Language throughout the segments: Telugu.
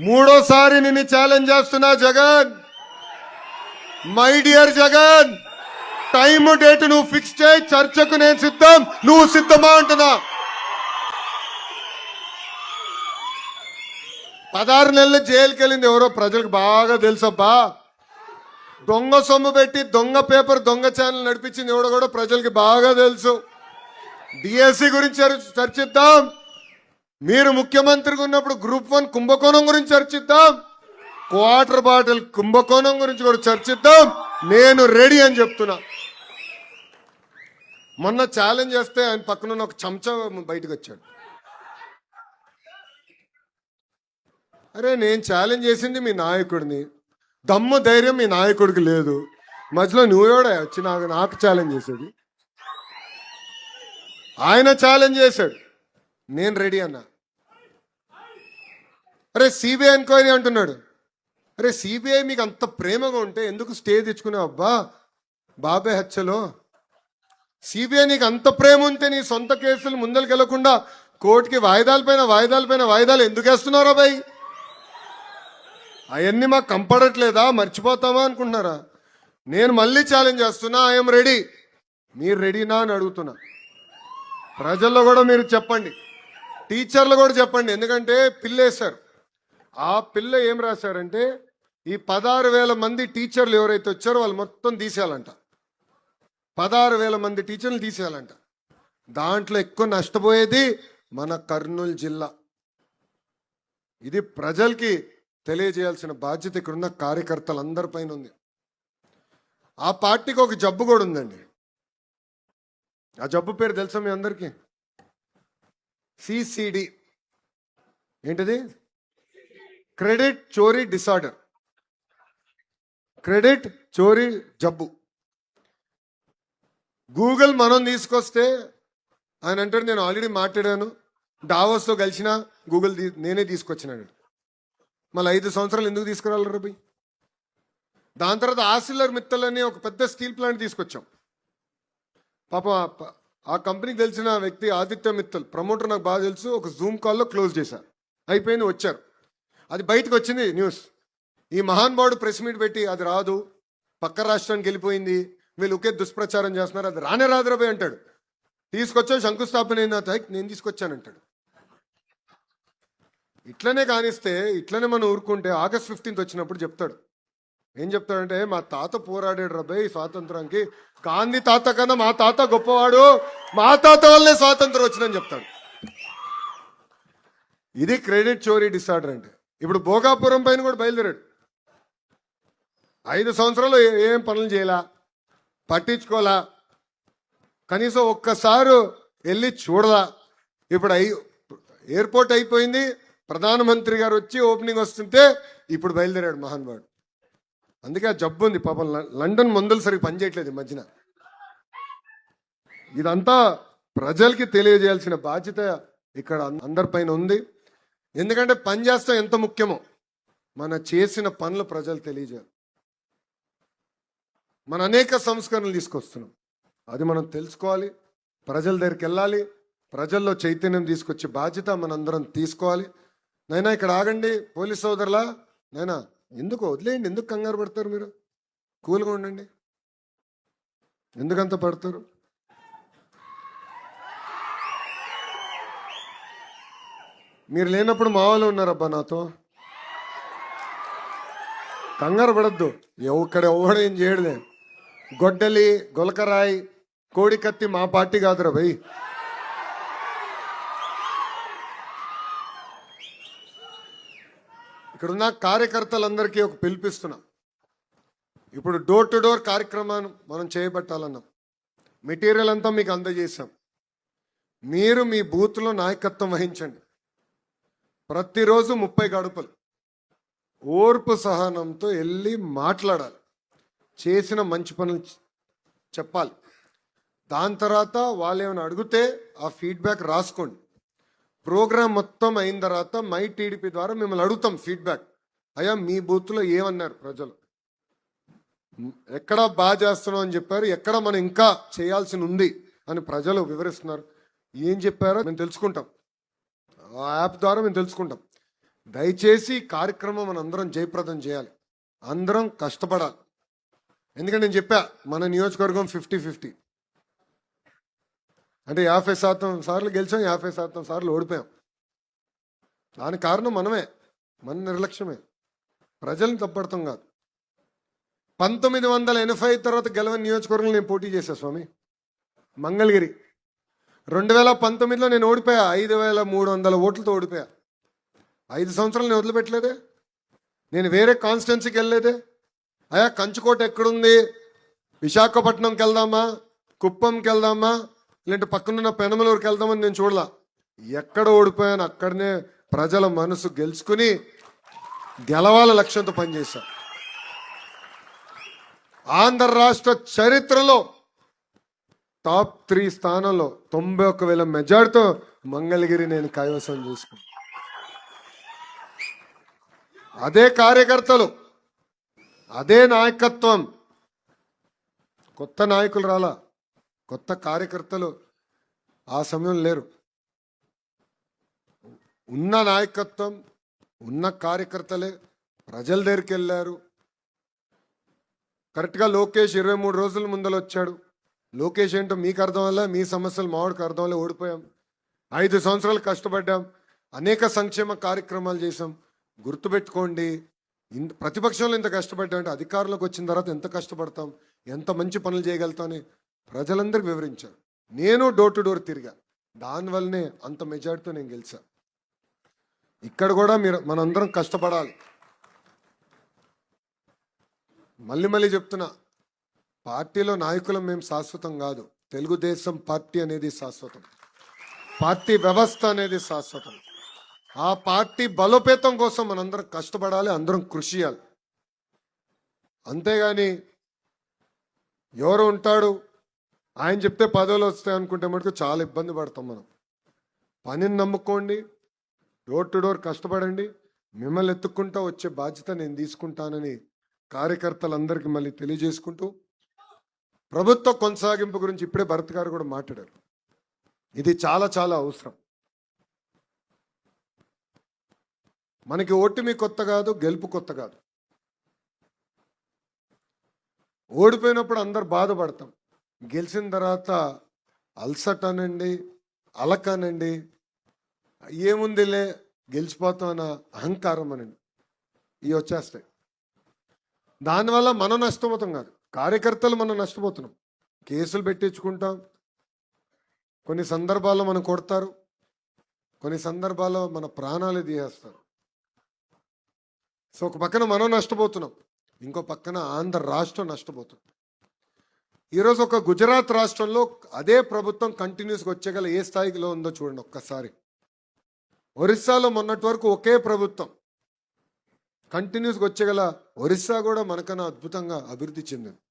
మూడోసారి నిన్ను ఛాలెంజ్ చేస్తున్నా Jagan. My dear Jagan, time date నువ్వు ఫిక్స్ చేయి, చర్చకు నేను సిద్ధం, నువ్వు సిద్ధమా అంటున్నా. 16 నెలలు జైలుకి వెళ్ళింది ఎవరో ప్రజలకు బాగా తెలుసబ్బా. దొంగ సొమ్ము పెట్టి దొంగ పేపర్ దొంగ ఛానల్ నడిపించింది ఎవడో కూడా ప్రజలకి బాగా తెలుసు. డిఎస్సి గురించి చర్చిద్దాం. మీరు ముఖ్యమంత్రిగా ఉన్నప్పుడు గ్రూప్ 1 కుంభకోణం గురించి చర్చిద్దాం. క్వార్టర్ బాటిల్ కుంభకోణం గురించి కూడా చర్చిద్దాం. నేను రెడీ అని చెప్తున్నా. మొన్న ఛాలెంజ్ చేస్తే ఆయన పక్కన ఒక చెంచా బయటకు వచ్చాడు. అరే నేను ఛాలెంజ్ చేసింది మీ నాయకుడిని, దమ్ము ధైర్యం మీ నాయకుడికి లేదు, మధ్యలో నువ్వేడా వచ్చి నాకు ఛాలెంజ్ చేసేది. ఆయన ఛాలెంజ్ చేశాడు, నేను రెడీ అన్నా. అరే సిబిఐ ఎంక్వైరీ అంటున్నాడు. అరే సిబిఐ మీకు అంత ప్రేమగా ఉంటే ఎందుకు స్టే తెచ్చుకున్నావు అబ్బా బాబాయ్ హత్యలో? సిబిఐ నీకు అంత ప్రేమ ఉంటే నీ సొంత కేసులు ముందరికి వెళ్లకుండా కోర్టుకి వాయిదాలు ఎందుకు వేస్తున్నారా భయ్? అవన్నీ మాకు కంపడట్లేదా, మర్చిపోతామా అనుకుంటున్నారా? నేను మళ్ళీ ఛాలెంజ్ చేస్తున్నా, ఐఎమ్ రెడీ. మీరు రెడీనా అని అడుగుతున్నా. ప్రజల్లో కూడా మీరు చెప్పండి, టీచర్లు కూడా చెప్పండి. ఎందుకంటే పిల్ల వేశారు. ఆ పిల్ల ఏం రాశారంటే ఈ 16,000 మంది టీచర్లు ఎవరైతే వచ్చారో వాళ్ళు మొత్తం తీసేయాలంట. 16,000 మంది టీచర్లు తీసేయాలంట. దాంట్లో ఎక్కువ నష్టపోయేది మన కర్నూలు జిల్లా. ఇది ప్రజలకి తెలియజేయాల్సిన బాధ్యత ఇక్కడున్న కార్యకర్తలందరిపైన ఉంది. ఆ పార్టీకి ఒక జబ్బు కూడా ఉందండి. ఆ జబ్బు పేరు తెలుసా మీ అందరికీ? సిసిడి. ఏంటిది? క్రెడిట్ చోరీ డిసార్డర్. క్రెడిట్ చోరీ జబ్బు. గూగుల్ మనం తీసుకొస్తే ఆయన అంటాడు నేను ఆల్రెడీ మాట్లాడాను, డావోస్తో కలిసిన గూగుల్ నేనే తీసుకొచ్చినాడు. మళ్ళీ 5 సంవత్సరాలు ఎందుకు తీసుకురాలి రబి? దాని తర్వాత ఆసిల్లర్ మిత్తల్ అని ఒక పెద్ద స్టీల్ ప్లాంట్ తీసుకొచ్చాం. పాపం ఆ కంపెనీకి తెలిసిన వ్యక్తి ఆదిత్య మిత్తల్, ప్రమోటర్ నాకు బాగా తెలుసు, ఒక జూమ్ కాల్లో క్లోజ్ చేశారు. అయిపోయింది, వచ్చారు. అది బయటకు వచ్చింది న్యూస్. ఈ మహానుభావుడు ప్రెస్ మీట్ పెట్టి అది రాదు, పక్క రాష్ట్రానికి వెళ్ళిపోయింది, వీళ్ళు ఒకే దుష్ప్రచారం చేస్తున్నారు, అది రానే రాదు రబి అంటాడు. తీసుకొచ్చావు, శంకుస్థాపన అయింది, నేను తీసుకొచ్చానంటాడు. ఇట్లనే కానిస్తే, ఇట్లనే మనం ఊరుకుంటే August 15th వచ్చినప్పుడు చెప్తాడు. ఏం చెప్తాడంటే మా తాత పోరాడాడు రబ్బాయి స్వాతంత్రానికి, గాంధీ తాత కన్నా మా తాత గొప్పవాడు, మా తాత వల్లే స్వాతంత్రం వచ్చిందని చెప్తాడు. ఇది క్రెడిట్ చోరీ డిసార్డర్ అంటే. ఇప్పుడు భోగాపురం పైన కూడా బయలుదేరాడు. 5 సంవత్సరాలు ఏం పనులు చేయాలా, పట్టించుకోవాలా, కనీసం ఒక్కసారి వెళ్ళి చూడలా. ఇప్పుడు ఎయిర్పోర్ట్ అయిపోయింది, ప్రధానమంత్రి గారు వచ్చి ఓపెనింగ్ వస్తుంటే ఇప్పుడు బయలుదేరాడు మహానుభావుడు. అందుకే ఆ జబ్బు ఉంది పాపం. లండన్ మందులు సరిగ్గా పనిచేయట్లేదు ఈ మధ్యన. ఇదంతా ప్రజలకి తెలియజేయాల్సిన బాధ్యత ఇక్కడ అందరిపైన ఉంది. ఎందుకంటే పని చేస్తాం ఎంత ముఖ్యమో మన చేసిన పనులు ప్రజలు తెలియజేయాలి. మన అనేక సంస్కరణలు తీసుకొస్తున్నాం, అది మనం తెలుసుకోవాలి, ప్రజల దగ్గరికి వెళ్ళాలి, ప్రజల్లో చైతన్యం తీసుకొచ్చే బాధ్యత మనందరం తీసుకోవాలి. నైనా ఇక్కడ ఆగండి పోలీస్ సోదరులా, నైనా ఎందుకు వదిలేయండి, ఎందుకు కంగారు పడతారు? మీరు కూల్గా ఉండండి, ఎందుకంత పడతారు? మీరు లేనప్పుడు మా వాళ్ళు ఉన్నారబ్బా నాతో, కంగారు పడద్దు. ఇక్కడ ఎవడేం చేయడలే. గొడ్డలి, గొలకరాయి, కోడి కత్తి మా పార్టీ కాదురా భయ్. ఇక్కడున్న కార్యకర్తలందరికీ ఒక పిలిపిస్తున్నా. ఇప్పుడు డోర్ టు డోర్ కార్యక్రమాన్ని మనం చేపట్టాలన్నాం. మెటీరియల్ అంతా మీకు అందజేశాం. మీరు మీ బూత్లో నాయకత్వం వహించండి. ప్రతిరోజు 30 గడుపులు ఓర్పు సహనంతో వెళ్ళి మాట్లాడాలి, చేసిన మంచి పనులు చెప్పాలి. దాని తర్వాత వాళ్ళు ఏమైనా అడిగితే ఆ ఫీడ్బ్యాక్ రాసుకోండి. ప్రోగ్రామ్ మొత్తం అయిన తర్వాత మై టీడీపీ ద్వారా మిమ్మల్ని అడుగుతాం ఫీడ్బ్యాక్. అయ్యా మీ బూత్లో ఏమన్నారు ప్రజలు, ఎక్కడ బాగా చేస్తున్నాం అని చెప్పారు, ఎక్కడ మనం ఇంకా చేయాల్సి ఉంది అని ప్రజలు వివరిస్తున్నారు, ఏం చెప్పారో మేము తెలుసుకుంటాం. ఆ యాప్ ద్వారా మేము తెలుసుకుంటాం. దయచేసి ఈ కార్యక్రమం మనం అందరం జయప్రదం చేయాలి, అందరం కష్టపడాలి. ఎందుకంటే నేను చెప్పా, మన నియోజకవర్గం 50-50, అంటే 50% సార్లు గెలిచాం, 50% సార్లు ఓడిపోయాం. దానికి కారణం మనమే, మన నిర్లక్ష్యమే, ప్రజల్ని తప్పడతాం కాదు. 1980 తర్వాత గెలవని నియోజకవర్గంలో నేను పోటీ చేశా స్వామి, మంగళగిరి. 2019లో నేను ఓడిపోయా, 5300 ఓట్లతో ఓడిపోయా. 5 సంవత్సరాలు నేను వదిలిపెట్టలేదే, నేను వేరే కాన్స్టిట్యున్సీకి వెళ్ళలేదే. అయ్యా కంచుకోట ఎక్కడుంది, విశాఖపట్నంకి వెళ్దామా, కుప్పంకి వెళ్దామా, లేదంటే పక్కనున్న పెనమలూరుకి వెళ్దామని నేను చూడలా. ఎక్కడ ఓడిపోయాను అక్కడనే ప్రజల మనసు గెలుచుకుని గెలవాల లక్ష్యంతో పనిచేశా. ఆంధ్ర రాష్ట్ర చరిత్రలో టాప్ 3 స్థానంలో 91,000 మెజార్టీతో మంగళగిరి నేను కైవసం చేసుకున్నాను. అదే కార్యకర్తలు, అదే నాయకత్వం. కొత్త నాయకులు రాలా, కొత్త కార్యకర్తలు ఆ సమయం లేరు. ఉన్న నాయకత్వం, ఉన్న కార్యకర్తలే ప్రజల దగ్గరికి వెళ్ళారు. కరెక్ట్గా లోకేష్ 23 రోజుల ముందర వచ్చాడు. లోకేష్ ఏంటో మీకు అర్థం వల్ల, మీ సమస్యలు మావాడికి అర్థం వల్ల ఓడిపోయాం. 5 సంవత్సరాలు కష్టపడ్డాం, అనేక సంక్షేమ కార్యక్రమాలు చేసాం. గుర్తుపెట్టుకోండి, ప్రతిపక్షంలో ఇంత కష్టపడ్డామంటే అధికారంలోకి వచ్చిన తర్వాత ఎంత కష్టపడతాం, ఎంత మంచి పనులు చేయగలుగుతామని ప్రజలందరికీ వివరించారు. నేను డోర్ టు డోర్ తిరిగా, దానివల్లనే అంత మెజార్టీతో నేను గెలిచా. ఇక్కడ కూడా మనందరం కష్టపడాలి. మళ్ళీ చెప్తున్నా, పార్టీలో నాయకులం మేము శాశ్వతం కాదు. తెలుగుదేశం పార్టీ అనేది శాశ్వతం, పార్టీ వ్యవస్థ అనేది శాశ్వతం. ఆ పార్టీ బలోపేతం కోసం మనందరం కష్టపడాలి, అందరం కృషి చేయాలి. అంతేగాని ఎవరు ఉంటాడు ఆయన చెప్తే పదవులు వస్తాయి అనుకుంటే మటుకు చాలా ఇబ్బంది పడతాం మనం. పనిని నమ్ముకోండి, డోర్ టు డోర్ కష్టపడండి, మిమ్మల్ని ఎత్తుక్కుంటా వచ్చే బాధ్యత నేను తీసుకుంటానని కార్యకర్తలందరికీ మళ్ళీ తెలియజేసుకుంటూ, ప్రభుత్వ కొనసాగింపు గురించి ఇప్పుడే భరత్ గారు కూడా మాట్లాడారు. ఇది చాలా చాలా అవసరం. మనకి ఓటమి కొత్త కాదు, గెలుపు కొత్త కాదు. ఓడిపోయినప్పుడు అందరు బాధపడతాం, గెలిచిన తర్వాత అల్సట్ అనండి, అలకనండి, ఏముందిలే గెలిచిపోతాం అన్న అహంకారం అనండి, ఇవి వచ్చేస్తాయి. దానివల్ల మనం నష్టపోతాం కాదు, కార్యకర్తలు మనం నష్టపోతున్నాం. కేసులు పెట్టించుకుంటాం, కొన్ని సందర్భాల్లో మనం కొడతారు, కొన్ని సందర్భాల్లో మన ప్రాణాలు తీసేస్తారు. సో ఒక పక్కన మనం నష్టపోతున్నాం, ఇంకో పక్కన ఆంధ్ర రాష్ట్రం నష్టపోతుంది. ఈరోజు ఒక గుజరాత్ రాష్ట్రంలో అదే ప్రభుత్వం కంటిన్యూస్గా వచ్చేగల ఏ స్థాయిలో ఉందో చూడండి ఒక్కసారి. ఒరిస్సాలో మొన్నటి వరకు ఒకే ప్రభుత్వం కంటిన్యూస్గా వచ్చేగల ఒరిస్సా కూడా మనకన్నా అద్భుతంగా అభివృద్ధి చెందింది.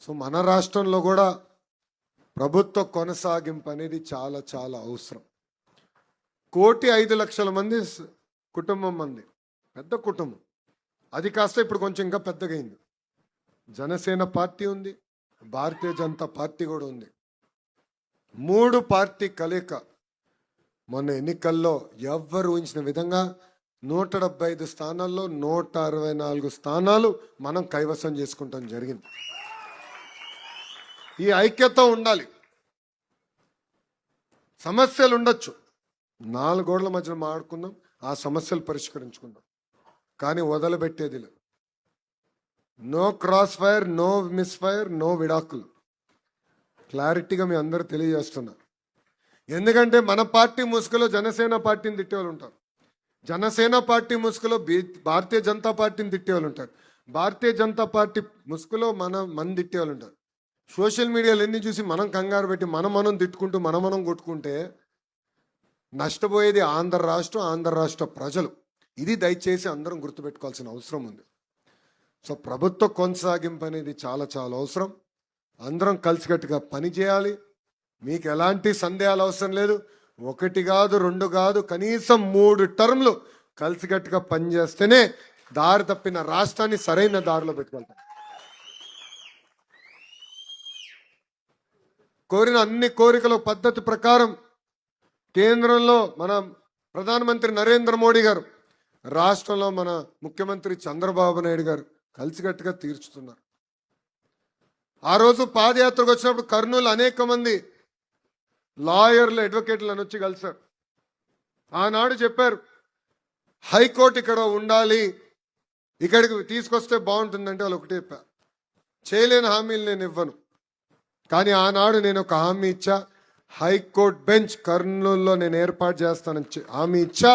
సో మన రాష్ట్రంలో కూడా ప్రభుత్వ కొనసాగింపు అనేది చాలా చాలా అవసరం. 1,05,00,000 మంది కుటుంబం మంది, పెద్ద కుటుంబం. అది కాస్త ఇప్పుడు కొంచెం ఇంకా పెద్దగా అయింది. జనసేన పార్టీ ఉంది, భారతీయ జనతా పార్టీ కూడా ఉంది. 3 పార్టీ కలయిక మొన్న ఎన్నికల్లో ఎవ్వరు ఊహించిన విధంగా 175 స్థానాల్లో 164 స్థానాలు మనం కైవసం చేసుకుంటాం జరిగింది. ఈ ఐక్యత ఉండాలి. సమస్యలు ఉండొచ్చు, 4 గోడల మధ్యన మాట్లాడుకుందాం, ఆ సమస్యలు పరిష్కరించుకుందాం, కానీ వదలబెట్టేది లేదు. No cross fire, no misfire, no విడాకులు. క్లారిటీగా మీ అందరూ తెలియజేస్తున్నా. ఎందుకంటే మన పార్టీ ముసుగులో జనసేన పార్టీని తిట్టేవాళ్ళు ఉంటారు, జనసేన పార్టీ ముసుగులో భారతీయ జనతా పార్టీని తిట్టేవాళ్ళు ఉంటారు, భారతీయ జనతా పార్టీ ముసుగులో మన తిట్టేవాళ్ళు ఉంటారు. సోషల్ మీడియాలో ఎన్ని చూసి మనం కంగారు పెట్టి మనం తిట్టుకుంటూ మనం కొట్టుకుంటే నష్టపోయేది ఆంధ్ర రాష్ట్రం, ఆంధ్ర రాష్ట్ర ప్రజలు. ఇది దయచేసి అందరం గుర్తుపెట్టుకోవాల్సిన అవసరం ఉంది. సో ప్రభుత్వ కొనసాగింపు అనేది చాలా చాలా అవసరం. అందరం కలిసికట్టుగా పనిచేయాలి. మీకు ఎలాంటి సందేహాలు అవసరం లేదు. 1 కాదు, 2 కాదు, కనీసం 3 టర్మ్లు కలిసికట్టుగా పనిచేస్తేనే దారి తప్పిన రాష్ట్రాన్ని సరైన దారిలో పెట్టుకెళ్తాం. కోరిన అన్ని కోరికల పద్ధతి ప్రకారం కేంద్రంలో మన ప్రధానమంత్రి నరేంద్ర మోడీ గారు రాష్ట్రంలో మన ముఖ్యమంత్రి చంద్రబాబు నాయుడు గారు కలిసికట్టుగా తీర్చుతున్నారు. ఆ రోజు పాదయాత్రకు వచ్చినప్పుడు కర్నూలు అనేక మంది లాయర్లు, అడ్వకేట్లు అని వచ్చి కలిశారు. ఆనాడు చెప్పారు, హైకోర్టు ఇక్కడ ఉండాలి, ఇక్కడికి తీసుకొస్తే బాగుంటుందంటే వాళ్ళు ఒకటే చెప్పారు, చేయలేని హామీలు నేను ఇవ్వను. కానీ ఆనాడు నేను ఒక హామీ ఇచ్చా, హైకోర్టు బెంచ్ కర్నూలులో నేను ఏర్పాటు చేస్తానని హామీ ఇచ్చా.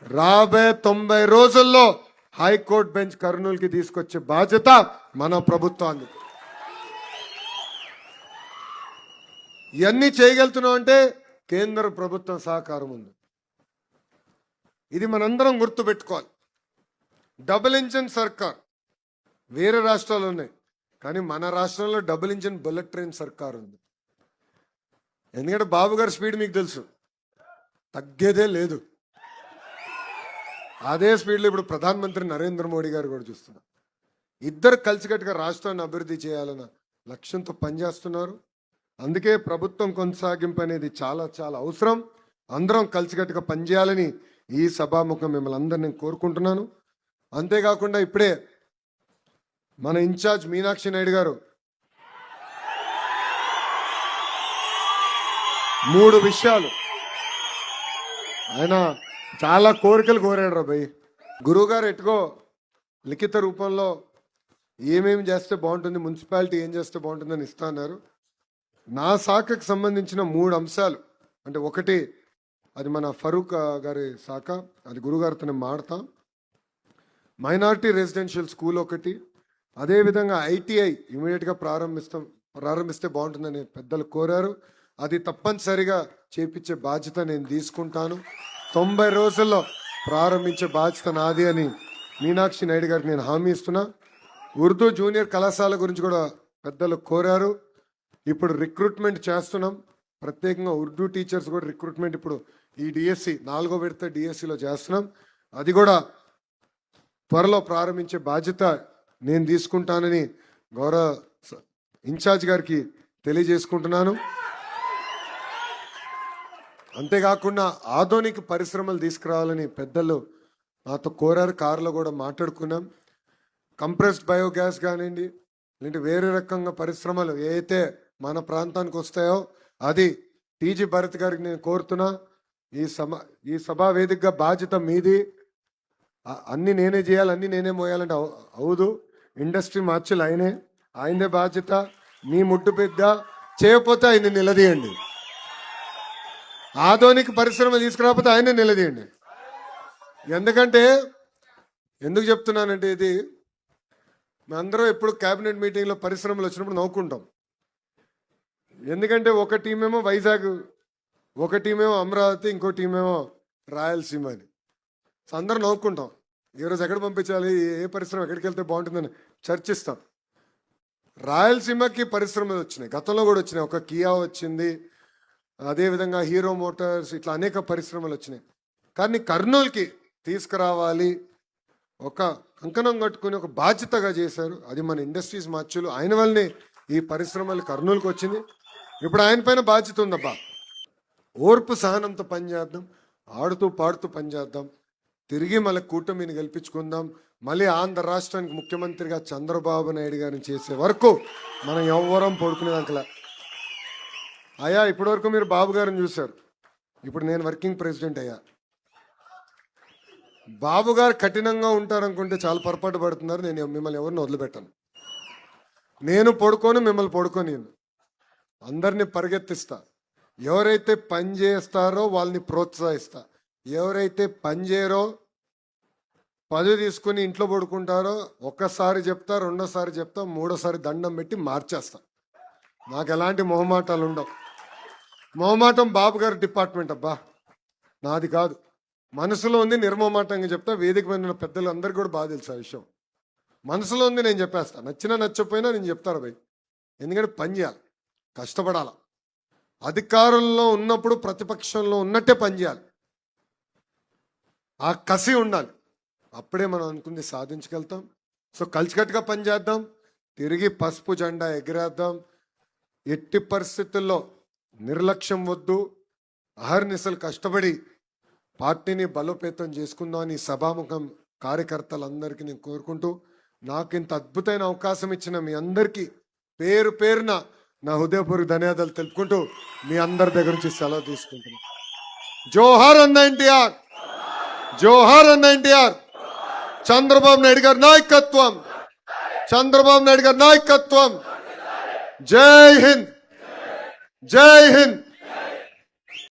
రాబోయే 90 రోజుల్లో హైకోర్టు బెంచ్ కర్నూలుకి తీసుకొచ్చే బాధ్యత మన ప్రభుత్వానికి. ఇవన్నీ చేయగలుగుతున్నాం అంటే కేంద్ర ప్రభుత్వం సహకారం ఉంది. ఇది మనందరం గుర్తుపెట్టుకోవాలి. డబుల్ ఇంజిన్ సర్కార్ వేరే రాష్ట్రాలు ఉన్నాయి, కానీ మన రాష్ట్రంలో డబుల్ ఇంజిన్ బుల్లెట్ ట్రైన్ సర్కార్ ఉంది. ఎందుకంటే బాబు గారి స్పీడ్ మీకు తెలుసు, తగ్గేదే లేదు. అదే స్పీడ్లో ఇప్పుడు ప్రధానమంత్రి నరేంద్ర మోడీ గారు కూడా చూస్తున్నారు. ఇద్దరు కలిసికట్టుగా రాష్ట్రాన్ని అభివృద్ధి చేయాలన్న లక్ష్యంతో పనిచేస్తున్నారు. అందుకే ప్రభుత్వం కొనసాగింపు అనేది చాలా చాలా అవసరం. అందరం కలిసికట్టుగా పనిచేయాలని ఈ సభాముఖం మిమ్మల్ని అందరినీ కోరుకుంటున్నాను. అంతేకాకుండా ఇప్పుడే మన ఇన్ఛార్జ్ మీనాక్షి నాయుడు గారు 3 విషయాలు ఆయన చాలా కోరికలు కోరాడు రా భయ్. గురువు గారు ఎట్టుకో లిఖిత రూపంలో ఏమేమి చేస్తే బాగుంటుంది, మున్సిపాలిటీ ఏం చేస్తే బాగుంటుందని ఇస్తా అన్నారు. నా శాఖకు సంబంధించిన 3 అంశాలు, అంటే ఒకటి అది మన ఫరూక్ గారి శాఖ, అది గురుగారితో మాడతాం. మైనారిటీ రెసిడెన్షియల్ స్కూల్ ఒకటి, అదేవిధంగా ఐటీఐ ఇమీడియట్గా ప్రారంభిస్తే బాగుంటుందని పెద్దలు కోరారు. అది తప్పనిసరిగా చేపించే బాధ్యత నేను తీసుకుంటాను. 90 రోజుల్లో ప్రారంభించే బాధ్యత నాది అని మీనాక్షి నాయుడు గారికి నేను హామీ ఇస్తున్నా. ఉర్దూ జూనియర్ కళాశాల గురించి కూడా పెద్దలు కోరారు. ఇప్పుడు రిక్రూట్మెంట్ చేస్తున్నాం, ప్రత్యేకంగా ఉర్దూ టీచర్స్ కూడా రిక్రూట్మెంట్ ఇప్పుడు ఈ డిఎస్సి 4వ విడత డిఎస్సిలో చేస్తున్నాం. అది కూడా త్వరలో ప్రారంభించే బాధ్యత నేను తీసుకుంటానని గౌరవ ఇన్ఛార్జ్ గారికి తెలియజేసుకుంటున్నాను. అంతేకాకుండా ఆధునిక పరిశ్రమలు తీసుకురావాలని పెద్దలు నాతో కోరారు. కారులో కూడా మాట్లాడుకున్నాం. కంప్రెస్డ్ బయోగ్యాస్ కానివ్వండి, లేదంటే వేరే రకంగా పరిశ్రమలు ఏదైతే మన ప్రాంతానికి వస్తాయో అది టీజీ భరత్ గారికి నేను కోరుతున్నా. ఈ సభా వేదికగా బాధ్యత మీది. అన్ని నేనే చేయాలి, అన్ని నేనే మోయాలంటే అవదు. ఇండస్ట్రీ మార్చులు ఆయనే బాధ్యత. మీ ముట్టు పెద్ద చేయకపోతే ఆయన నిలదీయండి. ఆధునిక పరిశ్రమ తీసుకురాకపోతే ఆయనే నిలదీయండి. ఎందుకు చెప్తున్నానంటే ఇది మేమందరం ఎప్పుడు క్యాబినెట్ మీటింగ్లో పరిశ్రమలు వచ్చినప్పుడు నవ్వుకుంటాం. ఎందుకంటే ఒక టీమేమో వైజాగ్, ఒక టీమేమో అమరావతి, ఇంకో టీమేమో రాయలసీమ అని. సో అందరం నవ్వుకుంటాం. ఈరోజు ఎక్కడ పంపించాలి, ఏ పరిశ్రమ ఎక్కడికి వెళ్తే బాగుంటుందని చర్చిస్తాం. రాయలసీమకి పరిశ్రమలు వచ్చినాయి, గతంలో కూడా వచ్చినాయి. ఒక కియా వచ్చింది, అదేవిధంగా హీరో మోటార్స్, ఇట్లా అనేక పరిశ్రమలు వచ్చినాయి. కానీ కర్నూలుకి తీసుకురావాలి, ఒక కంకణం కట్టుకుని ఒక బాధ్యతగా చేశారు. అది మన ఇండస్ట్రీస్ మార్చులు. ఆయన వల్లనే ఈ పరిశ్రమలు కర్నూలుకి వచ్చింది. ఇప్పుడు ఆయన పైన బాధ్యత ఉందబ్బా. ఓర్పు సహనంతో పనిచేద్దాం, ఆడుతూ పాడుతూ పనిచేద్దాం. తిరిగి మళ్ళీ కూటమిని గెలిపించుకుందాం. మళ్ళీ ఆంధ్ర రాష్ట్రానికి ముఖ్యమంత్రిగా చంద్రబాబు నాయుడు గారిని చేసే వరకు మనం ఎవ్వరం పడుకునేదాకలా. అయ్యా ఇప్పటివరకు మీరు బాబు గారిని చూశారు, ఇప్పుడు నేను వర్కింగ్ ప్రెసిడెంట్ అయ్యా. బాబు గారు కఠినంగా ఉంటారనుకుంటే చాలా పొరపాటు పడుతున్నారు. నేను మిమ్మల్ని ఎవరిని వదిలిపెట్టాను. నేను పడుకోను, మిమ్మల్ని పడుకొని అందరినీ పరిగెత్తిస్తా. ఎవరైతే పని చేస్తారో వాళ్ళని ప్రోత్సహిస్తా. ఎవరైతే పని చేయరో, పదవి తీసుకుని ఇంట్లో పడుకుంటారో, ఒక్కసారి చెప్తా, రెండోసారి చెప్తా, మూడోసారి దండం పెట్టి మార్చేస్తా. నాకు ఎలాంటి మొహమాటాలు ఉండవు. మొహమాటం బాబు గారి డిపార్ట్మెంట్ అబ్బా, నాది కాదు. మనసులో ఉంది, నిర్మమాటంగా చెప్తా. వేదిక మీద పెద్దలు అందరికీ కూడా బాగా తెలుసు ఆ విషయం. మనసులో ఉంది, నేను చెప్పేస్తా. నచ్చినా నచ్చకపోయినా నేను చెప్తాను భయ్. ఎందుకంటే పని చేయాలి, కష్టపడాల. అధికారంలో ఉన్నప్పుడు ప్రతిపక్షంలో ఉన్నట్టే పని చేయాలి. ఆ కసి ఉండాలి, అప్పుడే మనం అనుకుంది సాధించగలుగుతాం. సో కలిసికట్టుగా పనిచేద్దాం, తిరిగి పసుపు జెండా ఎగిరేద్దాం. ఎట్టి పరిస్థితుల్లో నిర్లక్ష్యం వద్దు. అహర్నిశలు కష్టపడి పార్టీని బలోపేతం చేసుకుందామని సభాముఖం కార్యకర్తలందరికీ నేను కోరుకుంటూ నాకు ఇంత అద్భుతమైన అవకాశం ఇచ్చిన మీ అందరికీ పేరు పేరున నా హృదయపూర్వక ధన్యవాదాలు తెలుపుకుంటూ మీ అందరి దగ్గర నుంచి సెలవు తీసుకుంటున్నాను. జోహార్ అన్న ఎన్టీఆర్, జోహార్ అన్న ఎన్టీఆర్. చంద్రబాబు నాయుడు గారి నాయకత్వం, చంద్రబాబు నాయుడు గారి నాయకత్వం. జై హింద్, జై హింద్.